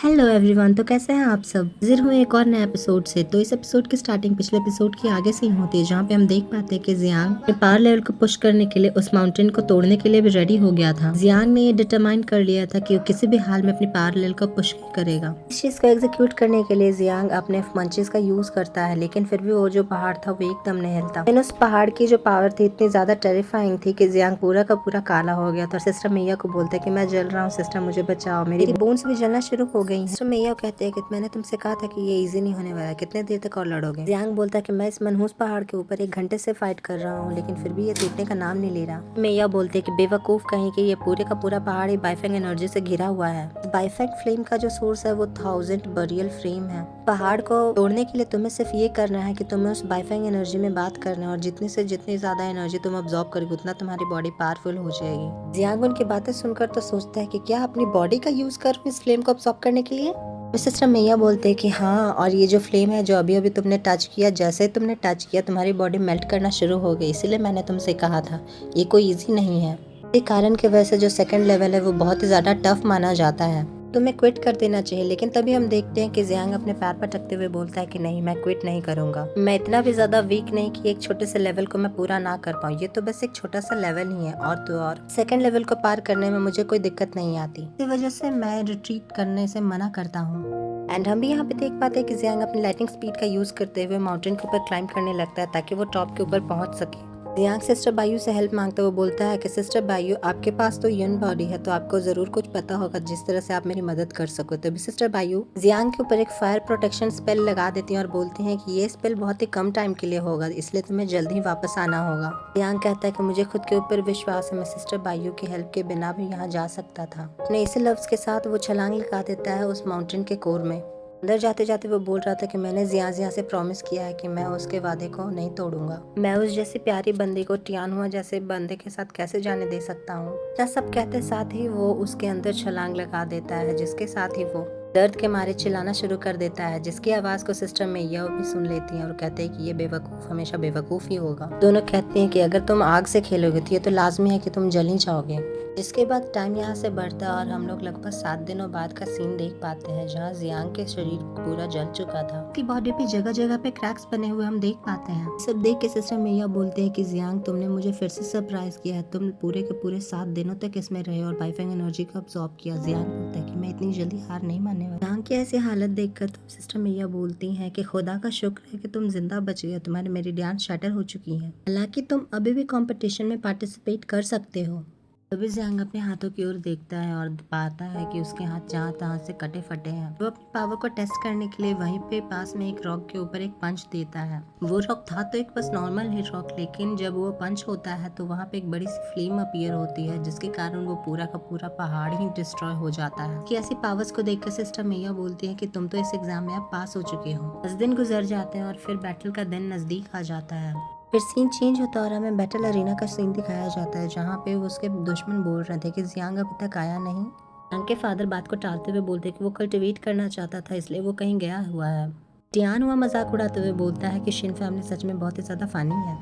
Hello everyone. तो कैसे हैं आप सब? हाजिर हुए एक और नए एपिसोड से। तो इस एपिसोड की स्टार्टिंग पिछले एपिसोड की आगे से ही होती है, जहाँ पे हम देख पाते हैं कि जियांग अपने पावर लेवल को पुश करने के लिए उस माउंटेन को तोड़ने के लिए भी रेडी हो गया था। जियांग ने ये डिटरमाइन कर लिया था कि वो किसी भी हाल में अपनी पावर लेवल को पुश करेगा। इस चीज को एग्जीक्यूट करने के लिए जियांग अपने मंचेस का यूज करता है, लेकिन फिर भी वो जो पहाड़ था वो एकदम नहीं हिलता। लेकिन उस पहाड़ की जो पावर थी इतनी ज्यादा टेरिफाइंग थी कि जियांग पूरा का पूरा काला हो गया था। सिस्टर मैया को बोलते कि मैं जल रहा हूँ, सिस्टर मुझे बचाओ, मेरी बोन्स भी जलना शुरू हो गई हैं। मैया कहते हैं कि मैंने तुमसे कहा था कि ये इजी नहीं होने वाला, कितने देर तक और लड़ोगे? जियांग बोलता है कि मैं इस मनहूस पहाड़ के ऊपर 1 घंटे से फाइट कर रहा हूँ, लेकिन फिर भी ये टूटने का नाम नहीं ले रहा। मैया बोलते हैं कि बेवकूफ कहीं कि ये पूरे का पूरा पहाड़ ही बाइफेंग एनर्जी से घिरा हुआ है। बाइफेंग फ्लेम का जो सोर्स है वो 1000 बरियल फ्लेम है। पहाड़ को तोड़ने के लिए तुम्हें सिर्फ ये करना है कि तुम्हें उस बाइफेंग एनर्जी में बात करना है, और जितनी से जितनी ज्यादा एनर्जी तुम अब्सॉर्ब करोगे उतना तुम्हारी बॉडी पावरफुल हो जाएगी। जियांग उनकी बातें सुनकर तो सोचता है कि क्या अपनी बॉडी का यूज करूँ इस फ्लेम को अब्सॉर्ब करने के लिए? सिस्टर मैया बोलते हैं कि हाँ, और ये जो फ्लेम है जो अभी अभी तुमने टच किया, जैसे ही तुमने टच किया तुम्हारी बॉडी मेल्ट करना शुरू हो गई, इसीलिए मैंने तुमसे कहा था ये कोई इजी नहीं है। इसी कारण की वजह से जो सेकंड लेवल है वो बहुत ही ज्यादा टफ माना जाता है, तुम्हें क्विट कर देना चाहिए। लेकिन तभी हम देखते हैं कि जियांग अपने पैर पर टकते हुए बोलता है कि नहीं, मैं क्विट नहीं करूंगा। मैं इतना भी ज्यादा वीक नहीं कि एक छोटे से लेवल को मैं पूरा ना कर पाऊँ, ये तो बस एक छोटा सा लेवल ही है, और तो और सेकंड लेवल को पार करने में मुझे कोई दिक्कत नहीं आती, इसी वजह से मैं रिट्रीट करने से मना करता हूँ। एंड हम भी यहाँ पे देख पाते हैं कि जियांग अपनी लाइटिंग स्पीड का यूज करते हुए माउंटेन के ऊपर क्लाइंब करने लगता है ताकि वो टॉप के ऊपर पहुंच सके। जियांग सिस्टर बायू से हेल्प मांगते हुए बोलता है कि सिस्टर बायू, आपके पास तो यन बॉडी है, तो आपको जरूर कुछ पता होगा जिस तरह से आप मेरी मदद कर सको। तभी सिस्टर बायू जियांग के ऊपर एक फायर प्रोटेक्शन स्पेल लगा देती हैं और बोलती हैं कि ये स्पेल बहुत ही कम टाइम के लिए होगा, इसलिए तुम्हें जल्द ही वापस आना होगा। जियांग कहता है कि मुझे खुद के ऊपर विश्वास है, मैं सिस्टर बायू की हेल्प के बिना भी यहाँ जा सकता था। अपने इसी लफ्ज के साथ वो छलांग लगा देता है उस माउंटेन के कोर में। अंदर जाते जाते वो बोल रहा था कि मैंने जिया से प्रॉमिस किया है कि मैं उसके वादे को नहीं तोड़ूंगा। मैं उस जैसी प्यारी बंदी को टियानुआ जैसे बंदे के साथ कैसे जाने दे सकता हूँ। क्या सब कहते साथ ही वो उसके अंदर छलांग लगा देता है, जिसके साथ ही वो दर्द के मारे चिल्लाना शुरू कर देता है, जिसकी आवाज को सिस्टर मैया भी सुन लेती हैं और कहते हैं कि ये बेवकूफ हमेशा बेवकूफ ही होगा। दोनों कहते हैं कि अगर तुम आग से खेलोगे तो ये तो लाजमी है कि तुम जल ही जाओगे। इसके बाद टाइम यहाँ से बढ़ता है और हम लोग लगभग 7 दिनों बाद का सीन देख पाते हैं, जहाँ जियांग के शरीर पूरा जल चुका था। उसकी बॉडी पे जगह जगह पे क्रैक्स बने हुए हम देख पाते हैं। सब देख के सिस्टर मैया बोलते हैं कि जियांग, तुमने मुझे फिर से सरप्राइज किया है, तुम पूरे के पूरे 7 दिनों तक इसमें रहे और बाइफेंग एनर्जी को अब्सॉर्ब किया। जियांग बोलता है कि मैं इतनी जल्दी हार नहीं मानने वाला। जियांग की ऐसी हालत देखकर तो सिस्टर मैया बोलती हैं कि खुदा का शुक्र है कि तुम जिंदा बच गए, तुम्हारी मेरिडियन शैटर हो चुकी है, हालांकि तुम अभी भी कंपटीशन में पार्टिसिपेट कर सकते हो। तभी जियांग अपने हाथों की ओर देखता है और पाता है कि उसके हाथ जहाँ तहाँ से कटे फटे हैं। वो अपनी पावर को टेस्ट करने के लिए वहीं पे पास में एक रॉक के ऊपर एक पंच देता है। वो रॉक था तो एक बस नॉर्मल ही रॉक, लेकिन जब वो पंच होता है तो वहाँ पे एक बड़ी सी फ्लेम अपीयर होती है, जिसके कारण वो पूरा का पूरा पहाड़ ही डिस्ट्रॉय हो जाता है। कि ऐसी पावर्स को देखकर सिस्टर मैया बोलती है कि तुम तो इस एग्जाम में अब पास हो चुके हो। 10 दिन गुजर जाते हैं और फिर बैटल का दिन नजदीक आ जाता है। फिर सीन चेंज होता है और हमें बैटल अरीना का सीन दिखाया जाता है, जहाँ पे उसके दुश्मन बोल रहे थे कि जियांग अभी तक आया नहीं। जियांग के फादर बात को टालते हुए बोलते कि वो कल्टिवेट करना चाहता था, इसलिए वो कहीं गया हुआ है। टियानुआ मजाक उड़ाते हुए बोलता है कि शिन फैमिली सच में बहुत ही ज्यादा फनी है।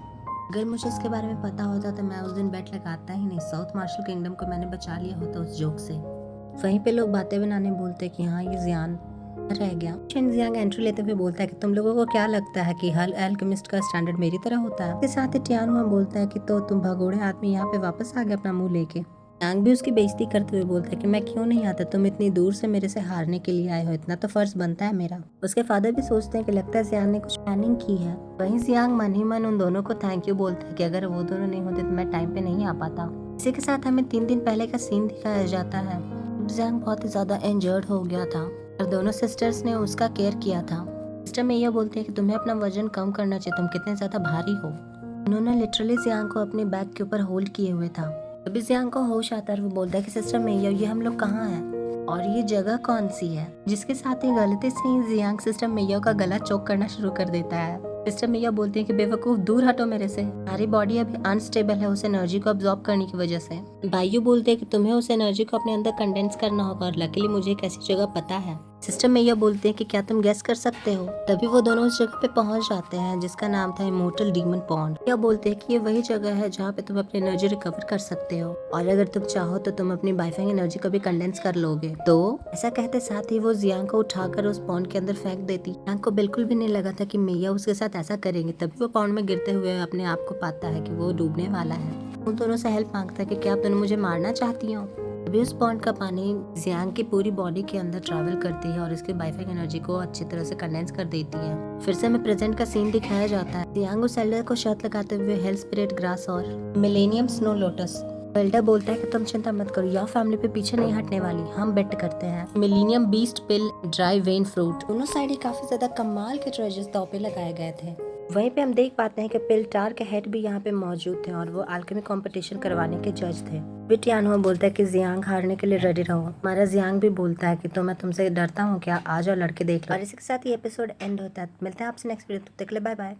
अगर मुझे इसके बारे में पता होता तो मैं उस दिन बैट लगाता ही नहीं, साउथ मार्शल किंगडम को मैंने बचा लिया होता उस जोक से। वहीं पे लोग बातें बनाने बोलते कि हाँ, ये जियान रह गया। शिन जियांग एंट्री लेते हुए बोलता है कि तुम लोगों को क्या लगता है कि हर एल्केमिस्ट का स्टैंडर्ड मेरी तरह होता है? इसके साथ ही टियानुआ बोलता है कि तो तुम भगोड़े आदमी यहाँ पे वापस आ गए अपना मुंह लेके। जियांग भी उसकी बेइज्जती करते हुए बोलता है कि मैं क्यों नहीं आता, तुम इतनी दूर से मेरे से हारने के लिए आए हो, इतना तो फर्ज बनता है मेरा। उसके फादर भी सोचते हैं कि लगता है जियांग ने कुछ प्लानिंग की है। वहीं जियांग मन ही मन उन दोनों को थैंक यू बोलता है कि अगर वो दोनों नहीं होते तो मैं टाइम पे नहीं आ पाता। इसी के साथ हमें 3 दिन पहले का सीन दिखाया जाता है। जियांग बहुत ही ज्यादा इंजर्ड हो गया था और दोनों सिस्टर्स ने उसका केयर किया था। सिस्टर में यह बोलती है कि तुम्हें अपना वजन कम करना चाहिए, तुम कितने ज्यादा भारी हो। उन्होंने लिटरली जियांग को अपने बैग के ऊपर होल्ड किए हुए था। तभी जियांग को होश आता है, वो बोलता है कि सिस्टर में ये हम लोग कहाँ हैं और ये जगह कौन सी है। जिसके साथ ही गलती से ही जियांग सिस्टर मैया का गला चोक करना शुरू कर देता है। सिस्टर मैया बोलती है कि बेवकूफ दूर हटो मेरे से, हमारी बॉडी अभी अनस्टेबल है उस एनर्जी को अब्सॉर्ब करने की वजह से। बायू बोलते हैं कि तुम्हें उस एनर्जी को अपने अंदर कंडेंस करना होगा और लकीली मुझे एक ऐसी जगह पता है। सिस्टर मैया बोलते हैं कि क्या तुम गेस कर सकते हो। तभी वो दोनों उस जगह पे पहुंच जाते हैं जिसका नाम था इमोर्टल डीमन पॉन्ड। क्या बोलते हैं कि ये वही जगह है जहाँ पे तुम अपनी एनर्जी रिकवर कर सकते हो और अगर तुम चाहो तो तुम अपनी बाइफाइंग एनर्जी को भी कंडेंस कर लोगे। तो ऐसा कहते साथ ही वो जियांग को उठाकर उस पॉन्ड के अंदर फेंक देती। जियांग को बिल्कुल भी नहीं लगा था कि मैया उसके साथ ऐसा करेंगे। तभी वो पॉन्ड में गिरते हुए अपने आप को पाता है कि वो डूबने वाला है। उन दोनों से हेल्प मांगता है कि क्या आप दोनों मुझे मारना चाहती हो। अभी उस पॉन्ड का पानी जियांग की पूरी बॉडी के अंदर ट्रैवल करती है और इसके बाइफाइंग एनर्जी को अच्छी तरह से कंडेंस कर देती है। फिर से हमें प्रेजेंट का सीन दिखाया जाता है। जियांग उस एल्डर को शर्त लगाते हुए हेल स्पिरिट ग्रास और मिलेनियम स्नो लोटस। एल्डर बोलता है कि तुम चिंता मत करो, योर फैमिली पे पीछे नहीं हटने वाली, हम बेट करते हैं। Millennium beast pill, dry when fruit, दोनों साइड ही काफी ज्यादा कमाल के ट्रेजर्स दांव पे लगाए गए थे। वहीं पे हम देख पाते हैं कि पिल्टार के हेड भी यहाँ पे मौजूद थे और वो अल्केमी कंपटीशन करवाने के जज थे। विटियानहुआ बोलता है कि जियांग हारने के लिए रेडी रहो। हमारा जियांग भी बोलता है कि तो मैं तुमसे डरता हूँ क्या, आ जाओ लड़के देख लो। और इसी के साथ ये एपिसोड एंड होता है। मिलते हैं आपसे नेक्स्ट वीडियो, तब तक के लिए बाय बाय।